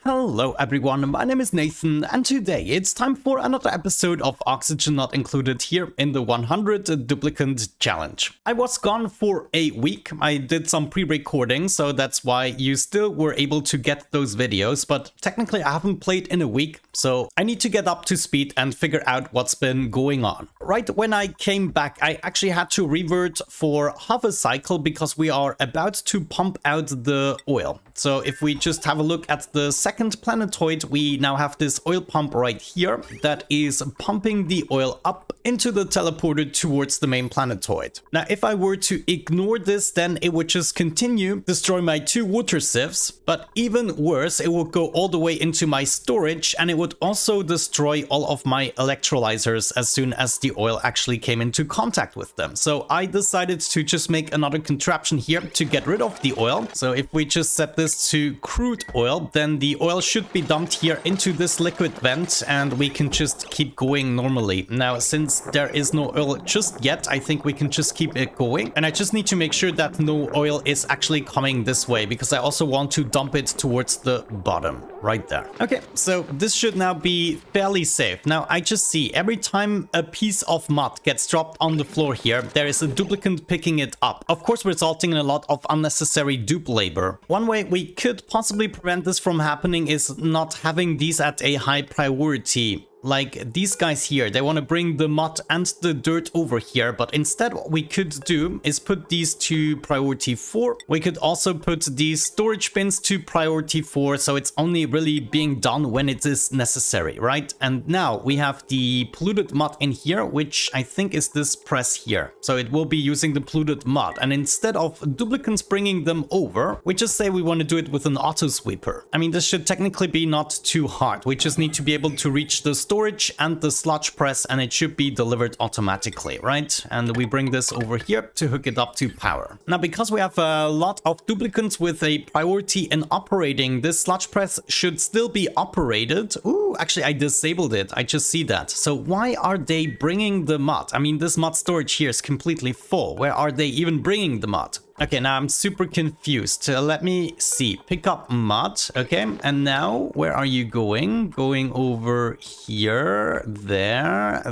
Hello everyone, my name is Nathan and today it's time for another episode of Oxygen Not Included here in the 100 Duplicant Challenge. I was gone for a week, I did some pre-recording, so that's why you still were able to get those videos, but technically I haven't played in a week, so I need to get up to speed and figure out what's been going on. Right when I came back, I actually had to revert for half a cycle because we are about to pump out the oil. So if we just have a look at the second planetoid, we now have this oil pump right here that is pumping the oil up into the teleporter towards the main planetoid. Now, if I were to ignore this, then it would just continue, destroy my two water sieves, but even worse, it would go all the way into my storage and it would also destroy all of my electrolyzers as soon as the oil actually came into contact with them. So I decided to just make another contraption here to get rid of the oil. So if we just set this to crude oil, then the oil should be dumped here into this liquid vent and we can just keep going normally. Now, since there is no oil just yet, I think we can just keep it going. And I just need to make sure that no oil is actually coming this way because I also want to dump it towards the bottom right there. Okay, so this should now be fairly safe. Now, I just see every time a piece of mud gets dropped on the floor here, there is a duplicant picking it up. Of course, resulting in a lot of unnecessary dupe labor. One way we could possibly prevent this from happening is not having these at a high priority. Like these guys here, they want to bring the mud and the dirt over here, but instead what we could do is put these to priority 4. We could also put these storage bins to priority 4, so it's only really being done when it is necessary, right? And now we have the polluted mud in here, which I think is this press here. So it will be using the polluted mud, and instead of duplicants bringing them over, we just say we want to do it with an auto sweeper. I mean, this should technically be not too hard. We just need to be able to reach the storage and the sludge press and it should be delivered automatically, right? And we bring this over here to hook it up to power. Now, because we have a lot of duplicants with a priority in operating, this sludge press should still be operated. Ooh, actually I disabled it. I just see that. So why are they bringing the mud? I mean, this mud storage here is completely full. Where are they even bringing the mud? Okay, now I'm super confused. Let me see. Pick up mud. Okay, and now where are you going? Going over here, there.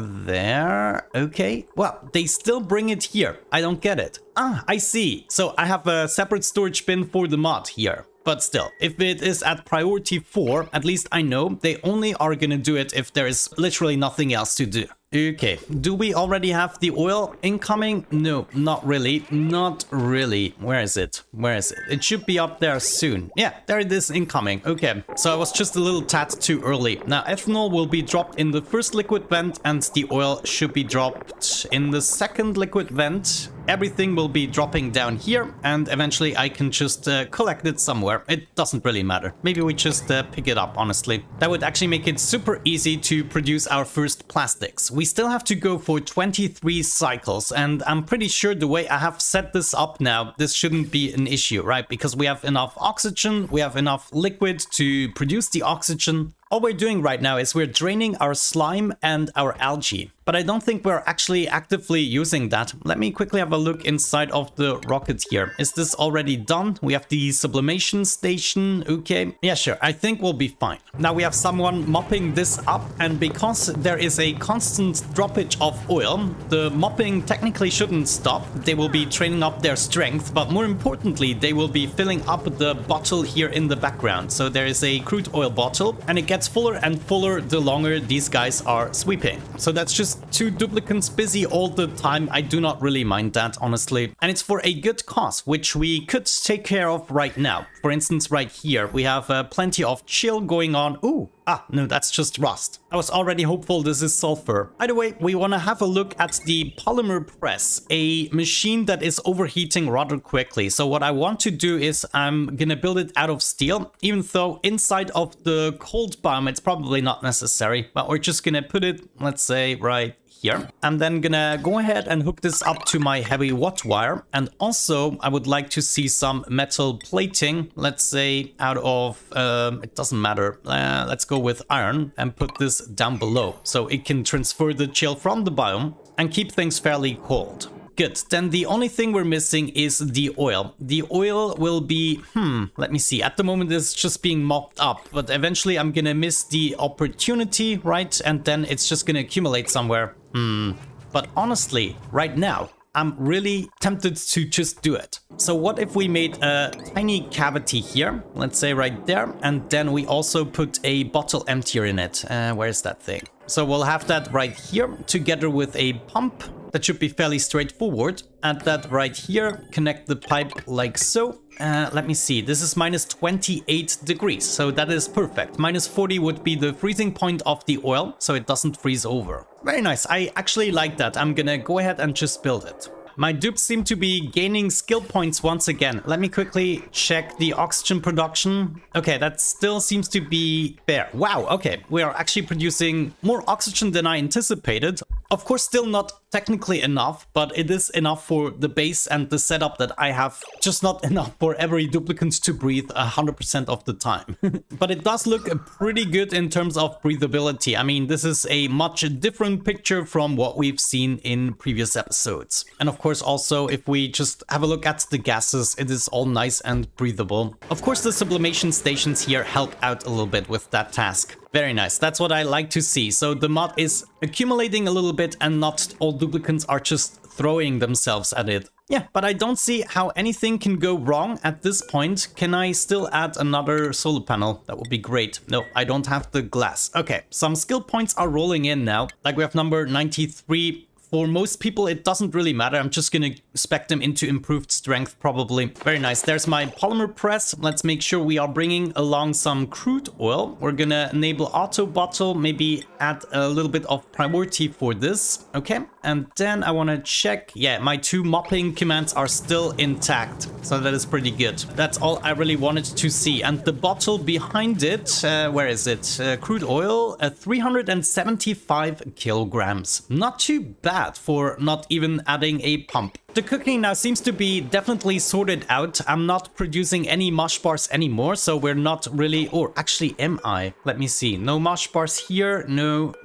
Okay, well, they still bring it here. I don't get it. Ah, I see. So I have a separate storage bin for the mud here. But still, if it is at priority 4, at least I know they only are gonna do it if there is literally nothing else to do. Okay, do we already have the oil incoming? No, not really. Not really. Where is it? Where is it? It should be up there soon. Yeah, there it is incoming. Okay, so I was just a little tad too early. Now, ethanol will be dropped in the first liquid vent and the oil should be dropped in the second liquid vent. Everything will be dropping down here and eventually I can just collect it somewhere. It doesn't really matter. Maybe we just pick it up, honestly. That would actually make it super easy to produce our first plastics. We still have to go for 23 cycles and I'm pretty sure the way I have set this up now, this shouldn't be an issue, right? Because we have enough oxygen, we have enough liquid to produce the oxygen. All we're doing right now is we're draining our slime and our algae. But I don't think we're actually actively using that. Let me quickly have a look inside of the rocket here. Is this already done? We have the sublimation station. Okay. Yeah, sure. I think we'll be fine. Now we have someone mopping this up. And because there is a constant droppage of oil, the mopping technically shouldn't stop. They will be training up their strength. But more importantly, they will be filling up the bottle here in the background. So there is a crude oil bottle and it gets fuller and fuller the longer these guys are sweeping. So that's just two duplicants busy all the time. I do not really mind that, honestly. And it's for a good cause, which we could take care of right now. For instance, right here, we have plenty of chill going on. Ooh. Ah, no, that's just rust. I was already hopeful this is sulfur. Either way, we want to have a look at the polymer press, a machine that is overheating rather quickly. So what I want to do is I'm gonna build it out of steel, even though inside of the cold biome, it's probably not necessary, but we're just gonna put it, let's say, right here. I'm then gonna go ahead and hook this up to my heavy watt wire. And also I would like to see some metal plating, let's say out of, it doesn't matter. Let's go with iron and put this down below so it can transfer the chill from the biome and keep things fairly cold. Good. Then the only thing we're missing is the oil. The oil will be, let me see. At the moment it's just being mopped up, but eventually I'm gonna miss the opportunity, right? And then it's just gonna accumulate somewhere. But honestly, right now, I'm really tempted to just do it. So what if we made a tiny cavity here, let's say right there, and then we also put a bottle emptier in it. Where's that thing? So we'll have that right here together with a pump. That should be fairly straightforward. Add that right here, connect the pipe like so. Let me see, this is minus 28 degrees, so that is perfect. Minus 40 would be the freezing point of the oil, so it doesn't freeze over. Very nice, I actually like that. I'm gonna go ahead and just build it. My dupes seem to be gaining skill points once again. Let me quickly check the oxygen production. Okay, that still seems to be fair. Wow, okay, we are actually producing more oxygen than I anticipated. Of course, still not technically enough, but it is enough for the base and the setup that I have. Just not enough for every duplicant to breathe 100% of the time. But it does look pretty good in terms of breathability. I mean, this is a much different picture from what we've seen in previous episodes. And of course, also, if we just have a look at the gases, it is all nice and breathable. Of course, the sublimation stations here help out a little bit with that task. Very nice. That's what I like to see. So the mod is accumulating a little bit and not all duplicants are just throwing themselves at it. Yeah, but I don't see how anything can go wrong at this point. Can I still add another solar panel? That would be great. No, I don't have the glass. Okay, some skill points are rolling in now. Like we have number 93. For most people, it doesn't really matter. I'm just gonna spec them into improved strength, probably. Very nice. There's my polymer press. Let's make sure we are bringing along some crude oil. We're gonna enable auto bottle, maybe add a little bit of priority for this. Okay, and then I wanna check. Yeah, my 2 mopping commands are still intact, so that is pretty good. That's all I really wanted to see. And the bottle behind it, where is it? Crude oil, 375 kilograms. Not too bad for not even adding a pump. The cooking now seems to be definitely sorted out. I'm not producing any mush bars anymore, so we're not really... Or actually, am I? Let me see. No mush bars here. No.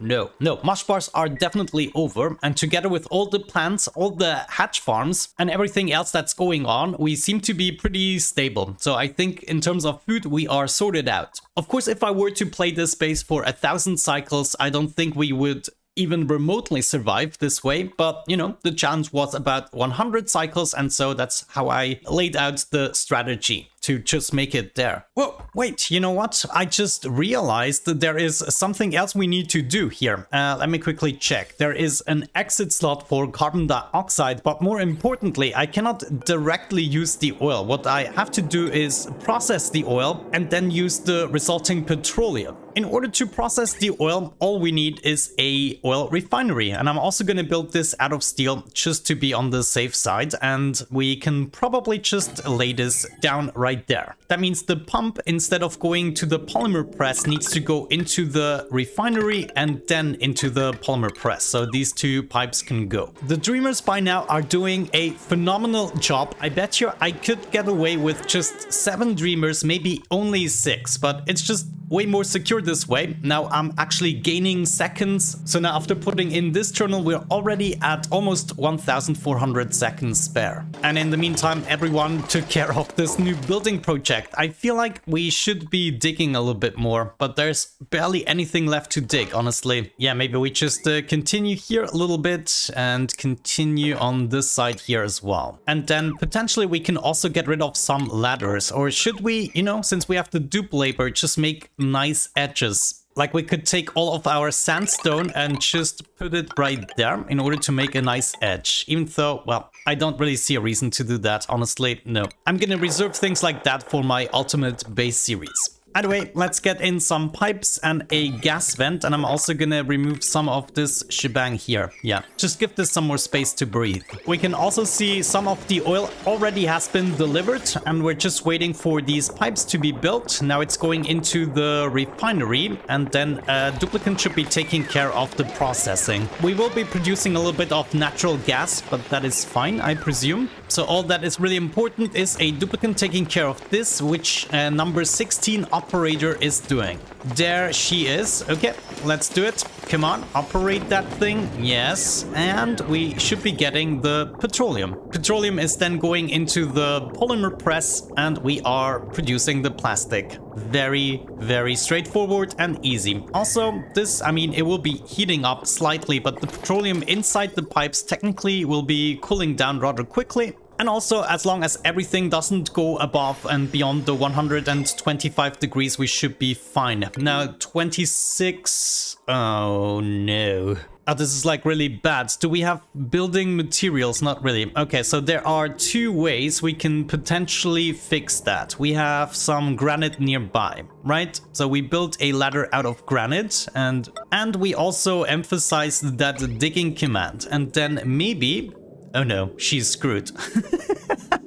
Mush bars are definitely over. And together with all the plants, all the hatch farms, and everything else that's going on, we seem to be pretty stable. So I think in terms of food, we are sorted out. Of course, if I were to play this base for 1,000 cycles, I don't think we would even remotely survive this way, but you know, the challenge was about 100 cycles, and so that's how I laid out the strategy to just make it there. Whoa, wait, you know what? I just realized that there is something else we need to do here. Let me quickly check. There is an exit slot for carbon dioxide, but more importantly, I cannot directly use the oil. What I have to do is process the oil and then use the resulting petroleum. In order to process the oil, all we need is a oil refinery. And I'm also going to build this out of steel just to be on the safe side. And we can probably just lay this down right there. That means the pump, instead of going to the polymer press, needs to go into the refinery and then into the polymer press. So these 2 pipes can go. The Dreamers by now are doing a phenomenal job. I bet you I could get away with just 7 Dreamers, maybe only 6, but it's just way more secure this way. Now I'm actually gaining seconds. So now after putting in this journal, we're already at almost 1,400 seconds spare. And in the meantime, everyone took care of this new building project. I feel like we should be digging a little bit more, but there's barely anything left to dig, honestly. Yeah, maybe we just continue here a little bit and continue on this side here as well. And then potentially we can also get rid of some ladders. Or should we, you know, since we have the dupe labor, just make nice edges? Like we could take all of our sandstone and just put it right there in order to make a nice edge. Even though, well, I don't really see a reason to do that, honestly, no. I'm gonna reserve things like that for my ultimate base series. Either way, let's get in some pipes and a gas vent, and I'm also gonna remove some of this shebang here. Yeah, just give this some more space to breathe. We can also see some of the oil already has been delivered, and we're just waiting for these pipes to be built. Now it's going into the refinery, and then a duplicant should be taking care of the processing. We will be producing a little bit of natural gas, but that is fine, I presume. so all that is really important is a duplicant taking care of this, which number 16 operator is doing. There she is. Okay, let's do it. Come on, operate that thing. Yes, and we should be getting the petroleum. Petroleum is then going into the polymer press, and we are producing the plastic. Very, very straightforward and easy. Also, this, I mean, it will be heating up slightly, but the petroleum inside the pipes technically will be cooling down rather quickly. And also, as long as everything doesn't go above and beyond the 125 degrees, we should be fine. Now, 26... Oh, no. Oh, this is like really bad. Do we have building materials? Not really. Okay, so there are two ways we can potentially fix that. We have some granite nearby, right? So we built a ladder out of granite, and we also emphasized that digging command. And then maybe... Oh no, she's screwed.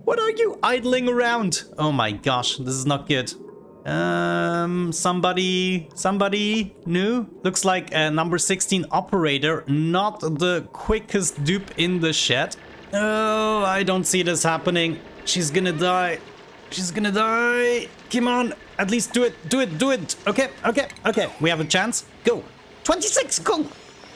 What are you idling around? Oh my gosh, this is not good. Somebody new? Looks like a number 16 operator, not the quickest dupe in the shed. Oh, I don't see this happening. She's gonna die. She's gonna die. Come on, at least do it, do it, do it. Okay, okay, okay. We have a chance. Go. 26, go.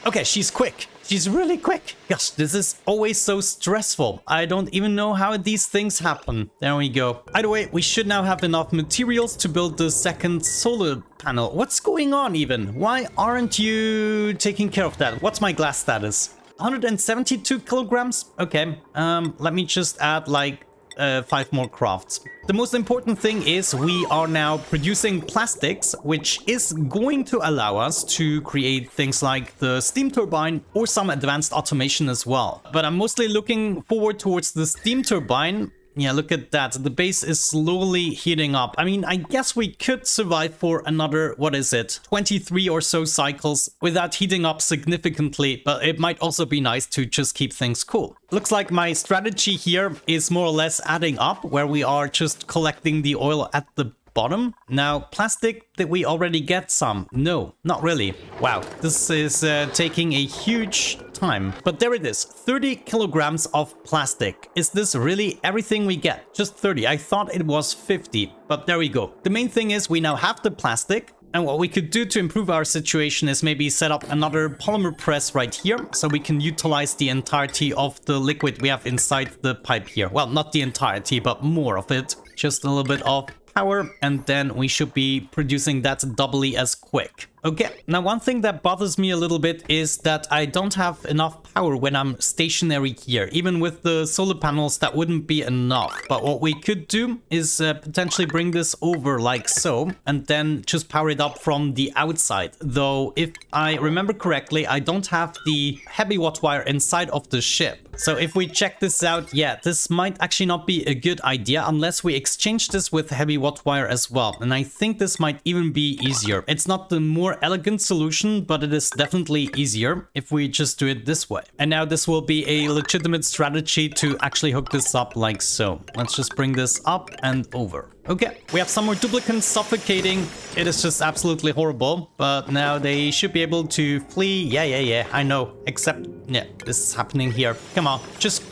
Okay, she's quick. She's really quick. Gosh, this is always so stressful. I don't even know how these things happen. There we go. Either way, we should now have enough materials to build the second solar panel. What's going on even? Why aren't you taking care of that? What's my glass status? 172 kilograms? Okay, let me just add like 5 more crafts. The most important thing is we are now producing plastics, which is going to allow us to create things like the steam turbine or some advanced automation as well. But I'm mostly looking forward towards the steam turbine. Yeah, look at that. The base is slowly heating up. I mean, I guess we could survive for another, what is it, 23 or so cycles without heating up significantly, but it might also be nice to just keep things cool. Looks like my strategy here is more or less adding up, where we are just collecting the oil at the bottom. Now, plastic, did we already get some? No, not really. Wow, this is taking a huge time. But there it is, 30 kilograms of plastic. Is this really everything we get? Just 30. I thought it was 50, but there we go. The main thing is we now have the plastic. And what we could do to improve our situation is maybe set up another polymer press right here, so we can utilize the entirety of the liquid we have inside the pipe here. Well, not the entirety, but more of it. Just a little bit of power, and then we should be producing that doubly as quick. Okay, now one thing that bothers me a little bit is that I don't have enough power when I'm stationary here. Even with the solar panels, that wouldn't be enough. But what we could do is potentially bring this over like so, and then just power it up from the outside. Though, if I remember correctly, I don't have the heavy watt wire inside of the ship. So if we check this out, yeah, this might actually not be a good idea unless we exchange this with heavy watt wire as well. And I think this might even be easier. It's not the more elegant solution, but it is definitely easier if we just do it this way. And now this will be a legitimate strategy to actually hook this up like so. Let's just bring this up and over. Okay, we have some more duplicants suffocating. It is just absolutely horrible, but now they should be able to flee. Yeah, I know. Except, yeah, this is happening here. Come on, just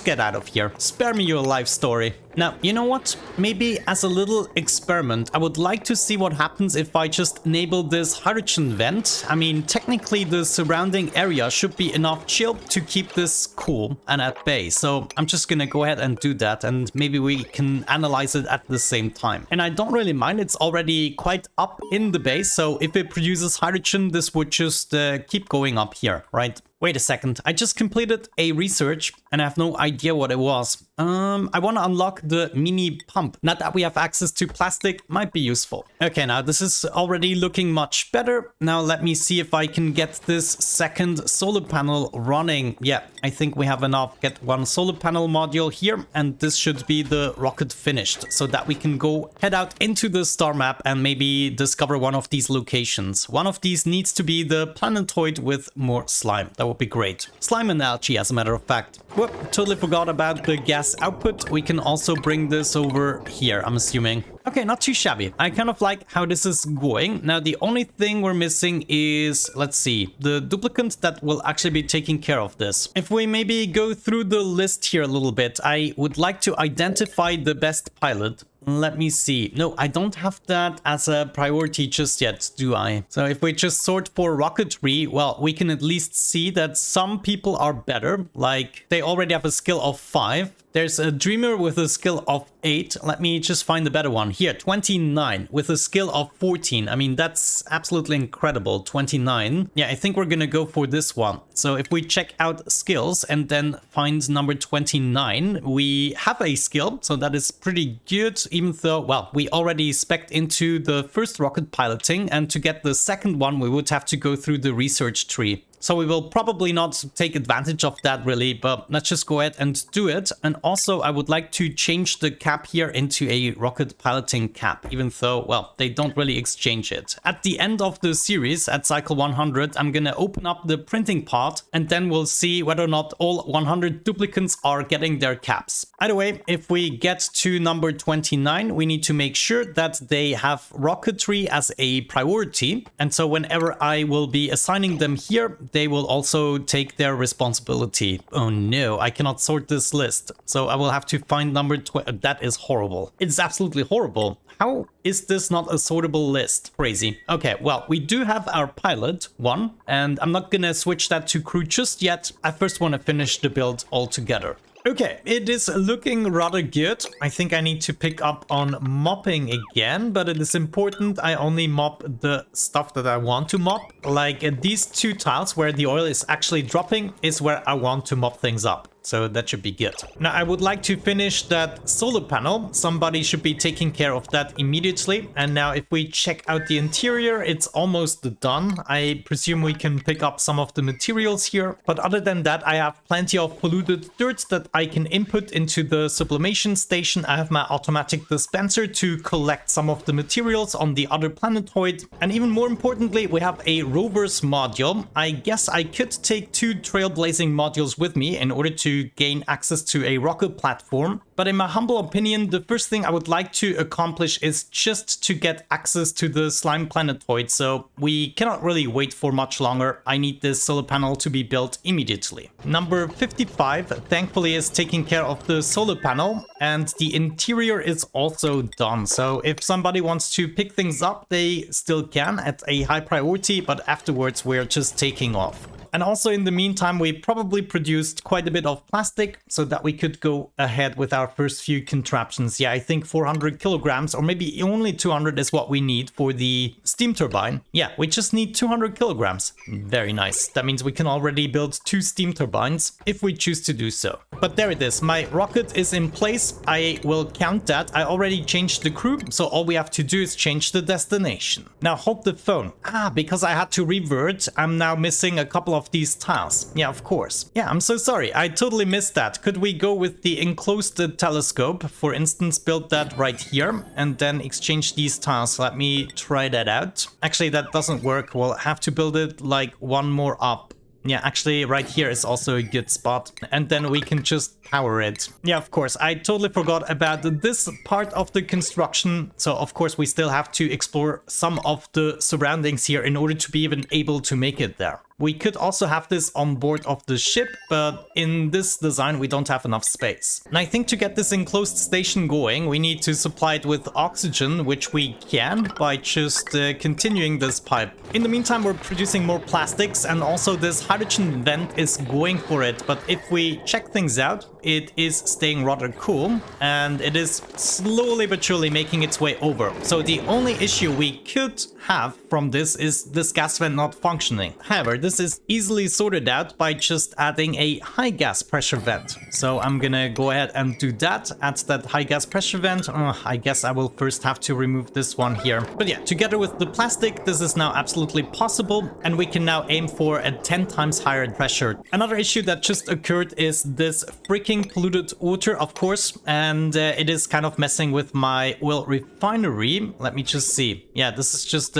get out of here. Spare me your life story. Now, you know what? Maybe as a little experiment, I would like to see what happens if I just enable this hydrogen vent. I mean, technically the surrounding area should be enough chill to keep this cool and at bay. So I'm just gonna go ahead and do that, and maybe we can analyze it at the same time. And I don't really mind, it's already quite up in the base. So if it produces hydrogen, this would just keep going up here, right? Wait a second, I just completed a research and I have no idea what it was. I want to unlock the mini pump. Now that we have access to plastic, might be useful. Okay, now this is already looking much better. Now let me see if I can get this second solar panel running. Yeah, I think we have enough. Get one solar panel module here, and this should be the rocket finished, so that we can go head out into the star map and maybe discover one of these locations. One of these needs to be the planetoid with more slime. That would be great. Slime and algae, as a matter of fact. Whoop, totally forgot about the gas gas output. We can also bring this over here, I'm assuming. Okay, not too shabby. I kind of like how this is going. Now, the only thing we're missing is, let's see, the duplicant that will actually be taking care of this. If we maybe go through the list here a little bit, I would like to identify the best pilot. Let me see. No, I don't have that as a priority just yet, do I? So if we just sort for rocketry, well, we can at least see that some people are better. Like, they already have a skill of 5. There's a dreamer with a skill of 8. Let me just find the better one. Here, 29 with a skill of 14. I mean, that's absolutely incredible. 29. Yeah, I think we're gonna go for this one. So if we check out skills and then find number 29, we have a skill. So that is pretty good, even though, well, we already spec'd into the first rocket piloting. And to get the second one, we would have to go through the research tree. So we will probably not take advantage of that really, but let's just go ahead and do it. And also I would like to change the cap here into a rocket piloting cap, even though, well, they don't really exchange it. At the end of the series, at cycle 100, I'm gonna open up the printing part and then we'll see whether or not all 100 duplicants are getting their caps. Either way, if we get to number 29, we need to make sure that they have rocketry as a priority. And so whenever I will be assigning them here, they will also take their responsibility. Oh no, I cannot sort this list. So I will have to find number 20. That is horrible. It's absolutely horrible. How is this not a sortable list? Crazy. Okay, well, we do have our pilot, 1, and I'm not gonna switch that to crew just yet. I first want to finish the build altogether. Okay, it is looking rather good. I think I need to pick up on mopping again, but it is important I only mop the stuff that I want to mop. Like these 2 tiles where the oil is actually dropping is where I want to mop things up. So that should be good. Now I would like to finish that solar panel. Somebody should be taking care of that immediately. And now if we check out the interior, it's almost done. I presume we can pick up some of the materials here. But other than that, I have plenty of polluted dirt that I can input into the sublimation station. I have my automatic dispenser to collect some of the materials on the other planetoid. And even more importantly, we have a rover's module. I guess I could take 2 trailblazing modules with me in order to gain access to a rocket platform. But in my humble opinion, the first thing I would like to accomplish is just to get access to the slime planetoid. So we cannot really wait for much longer. I need this solar panel to be built immediately. Number 55, thankfully, is taking care of the solar panel, and the interior is also done. So if somebody wants to pick things up, they still can at a high priority, but afterwards we're just taking off. And also in the meantime, we probably produced quite a bit of plastic so that we could go ahead with our first few contraptions. Yeah, I think 400 kilograms or maybe only 200 is what we need for the steam turbine. Yeah, we just need 200 kilograms. Very nice. That means we can already build 2 steam turbines if we choose to do so. But there it is. My rocket is in place. I will count that. I already changed the crew, so all we have to do is change the destination. Now hold the phone. Because I had to revert, I'm now missing a couple of these tiles. Yeah, of course. Yeah, I'm so sorry. I totally missed that. Could we go with the enclosed telescope? For instance, build that right here and then exchange these tiles. Let me try that out. Actually, that doesn't work. We'll have to build it like 1 more up. Yeah, actually right here is also a good spot. And then we can just power it. Yeah, of course. I totally forgot about this part of the construction. So of course we still have to explore some of the surroundings here in order to be even able to make it there. We could also have this on board of the ship, but in this design we don't have enough space. And I think to get this enclosed station going, we need to supply it with oxygen, which we can by just continuing this pipe. In the meantime, we're producing more plastics, and also this hydrogen vent is going for it. But if we check things out, it is staying rather cool, and it is slowly but surely making its way over. So the only issue we could have from this is this gas vent not functioning. However, this is easily sorted out by just adding a high gas pressure vent. So I'm gonna go ahead and do that, add that high gas pressure vent. I guess I will first have to remove this one here. But yeah, together with the plastic, this is now absolutely possible, and we can now aim for a 10 times higher pressure. Another issue that just occurred is this freaking polluted water, of course, and it is kind of messing with my oil refinery. Let me just see. Yeah, this is just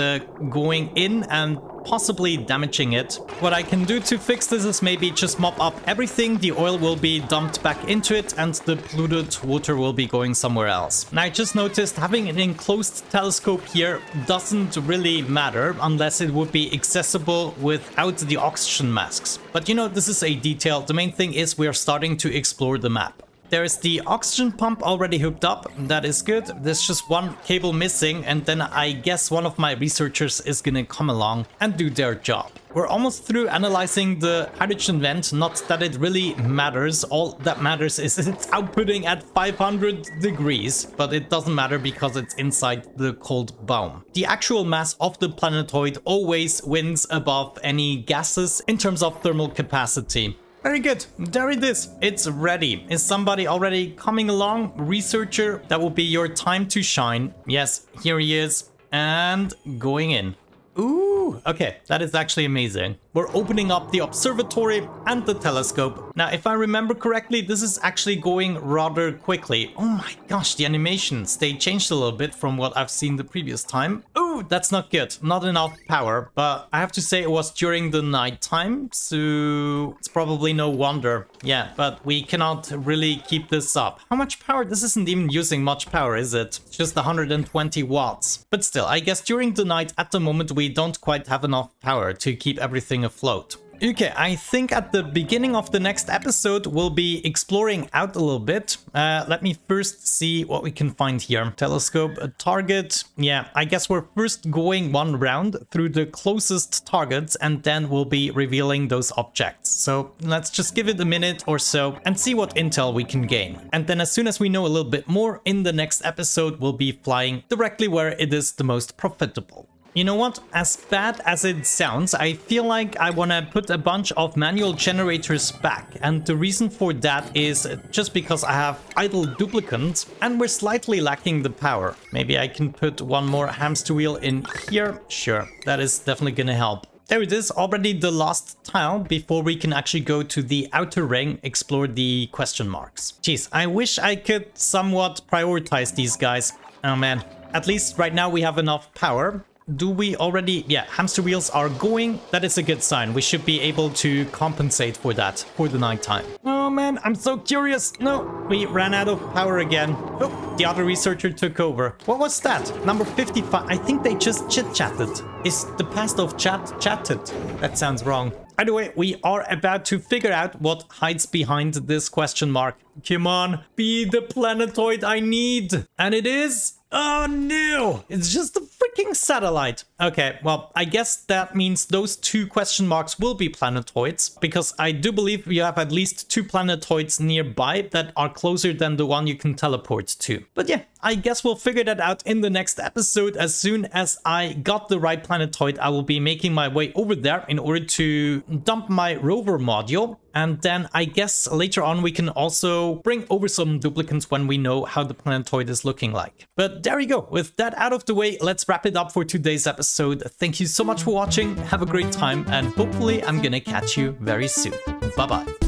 going in, and possibly damaging it. What I can do to fix this is maybe just mop up everything. The oil will be dumped back into it and the polluted water will be going somewhere else. Now I just noticed having an enclosed telescope here doesn't really matter unless it would be accessible without the oxygen masks. But you know, this is a detail. The main thing is we are starting to explore the map. There's the oxygen pump already hooked up. That is good. There's just one cable missing, and then I guess one of my researchers is gonna come along and do their job. We're almost through analyzing the hydrogen vent. Not that it really matters. All that matters is it's outputting at 500 degrees, but it doesn't matter because it's inside the cold bomb. The actual mass of the planetoid always wins above any gases in terms of thermal capacity. Very good. There it is. It's ready. Is somebody already coming along? Researcher, that will be your time to shine. Yes, here he is. And going in. Ooh, okay, that is actually amazing. We're opening up the observatory and the telescope. Now, if I remember correctly, this is actually going rather quickly. Oh my gosh, the animations, they changed a little bit from what I've seen the previous time. Ooh, that's not good. Not enough power, but I have to say it was during the night time, so it's probably no wonder. Yeah, but we cannot really keep this up. How much power? This isn't even using much power, is it? It's just 120 watts. But still, I guess during the night at the moment we don't quite have enough power to keep everything afloat. Okay, I think at the beginning of the next episode we'll be exploring out a little bit. Let me first see what we can find here. Telescope, a target. Yeah, I guess we're first going one round through the closest targets and then we'll be revealing those objects. So let's just give it a minute or so and see what intel we can gain. And then as soon as we know a little bit more in the next episode, we'll be flying directly where it is the most profitable. You know what? As bad as it sounds, I feel like I want to put a bunch of manual generators back. And the reason for that is just because I have idle duplicants and we're slightly lacking the power. Maybe I can put one more hamster wheel in here. Sure, that is definitely going to help. There it is, already the last tile before we can actually go to the outer ring, explore the question marks. Jeez, I wish I could somewhat prioritize these guys. Oh man, at least right now we have enough power. Do we already? Yeah, hamster wheels are going. That is a good sign. We should be able to compensate for that for the nighttime. Oh man, I'm so curious. No, we ran out of power again. Oh, the other researcher took over. What was that? Number 55. I think they just chit-chatted. Is the past of chatted? That sounds wrong. Either way, we are about to figure out what hides behind this question mark. Come on, be the planetoid I need. And it is... Oh no, it's just a freaking satellite. Okay, well, I guess that means those two question marks will be planetoids, because I do believe you have at least two planetoids nearby that are closer than the one you can teleport to. But yeah, I guess we'll figure that out in the next episode. As soon as I got the right planetoid, I will be making my way over there in order to dump my rover module. And then I guess later on we can also bring over some duplicants when we know how the planetoid is looking like. But there you go. With that out of the way, let's wrap it up for today's episode. Thank you so much for watching. Have a great time, and hopefully I'm gonna catch you very soon. Bye-bye.